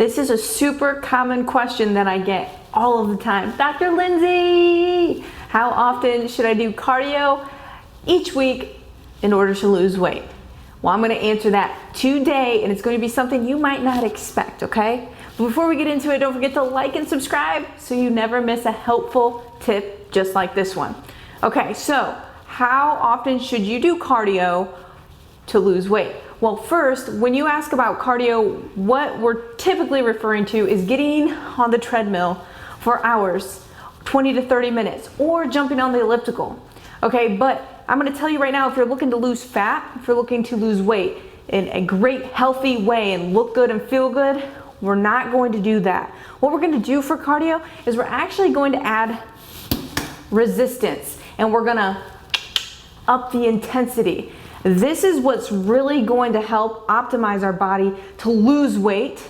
This is a super common question that I get all of the time. Dr. Lindsay, how often should I do cardio each week in order to lose weight? Well, I'm gonna answer that today, and it's going to be something you might not expect, okay? But before we get into it, don't forget to like and subscribe so you never miss a helpful tip just like this one. Okay, so how often should you do cardio to lose weight? Well, first, when you ask about cardio, what we're typically referring to is getting on the treadmill for hours, 20 to 30 minutes, or jumping on the elliptical. Okay, but I'm gonna tell you right now, if you're looking to lose fat, if you're looking to lose weight in a great healthy way and look good and feel good, we're not going to do that. What we're gonna do for cardio is we're actually going to add resistance, and we're gonna up the intensity. This is what's really going to help optimize our body to lose weight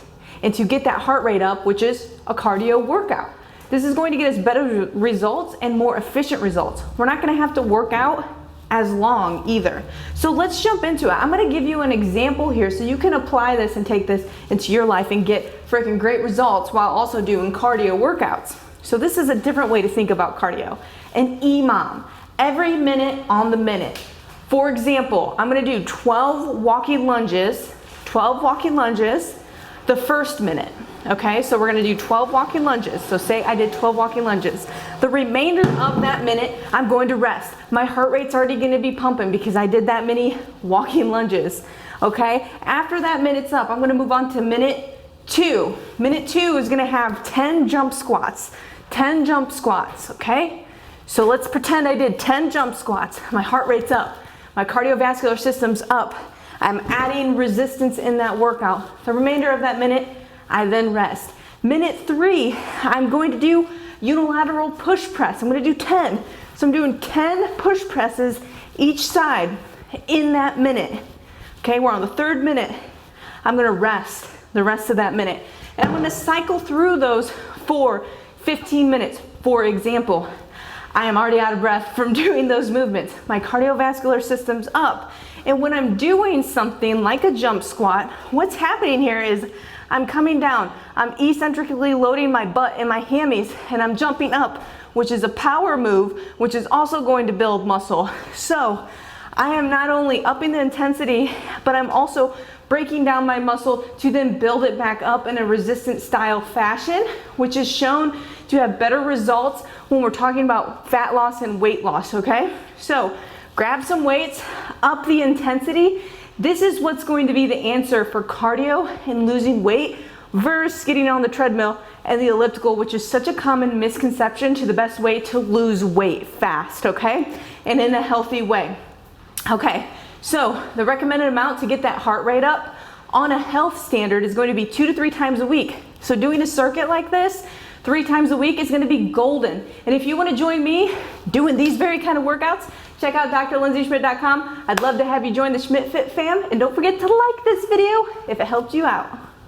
and to get that heart rate up, which is a cardio workout. This is going to get us better results and more efficient results. We're not gonna have to work out as long either. So let's jump into it. I'm gonna give you an example here so you can apply this and take this into your life and get freaking great results while also doing cardio workouts. So this is a different way to think about cardio. An EMOM, every minute on the minute. For example, I'm gonna do 12 walking lunges the first minute. Okay, so we're gonna do 12 walking lunges. So say I did 12 walking lunges. The remainder of that minute, I'm going to rest. My heart rate's already gonna be pumping because I did that many walking lunges. Okay, after that minute's up, I'm gonna move on to minute 2. Minute 2 is gonna have 10 jump squats. 10 jump squats, okay? So let's pretend I did 10 jump squats. My heart rate's up. My cardiovascular system's up. I'm adding resistance in that workout. The remainder of that minute, I then rest. Minute 3, I'm going to do unilateral push press. I'm going to do 10. So I'm doing 10 push presses each side in that minute. Okay, we're on the 3rd minute. I'm going to rest the rest of that minute. And I'm going to cycle through those for 15 minutes. For example, I am already out of breath from doing those movements. My cardiovascular system's up. And when I'm doing something like a jump squat, what's happening here is I'm coming down, I'm eccentrically loading my butt and my hammies, and I'm jumping up, which is a power move, which is also going to build muscle. So I am not only upping the intensity, but I'm also breaking down my muscle to then build it back up in a resistant style fashion, which is shown to have better results when we're talking about fat loss and weight loss, okay? So grab some weights, up the intensity. This is what's going to be the answer for cardio and losing weight versus getting on the treadmill and the elliptical, which is such a common misconception to the best way to lose weight fast, okay? And in a healthy way. Okay, so the recommended amount to get that heart rate up on a health standard is going to be 2 to 3 times a week. So doing a circuit like this 3 times a week is going to be golden. And if you want to join me doing these very kind of workouts, check out drlindsayschmidt.com. I'd love to have you join the Schmidt Fit fam. And don't forget to like this video if it helped you out.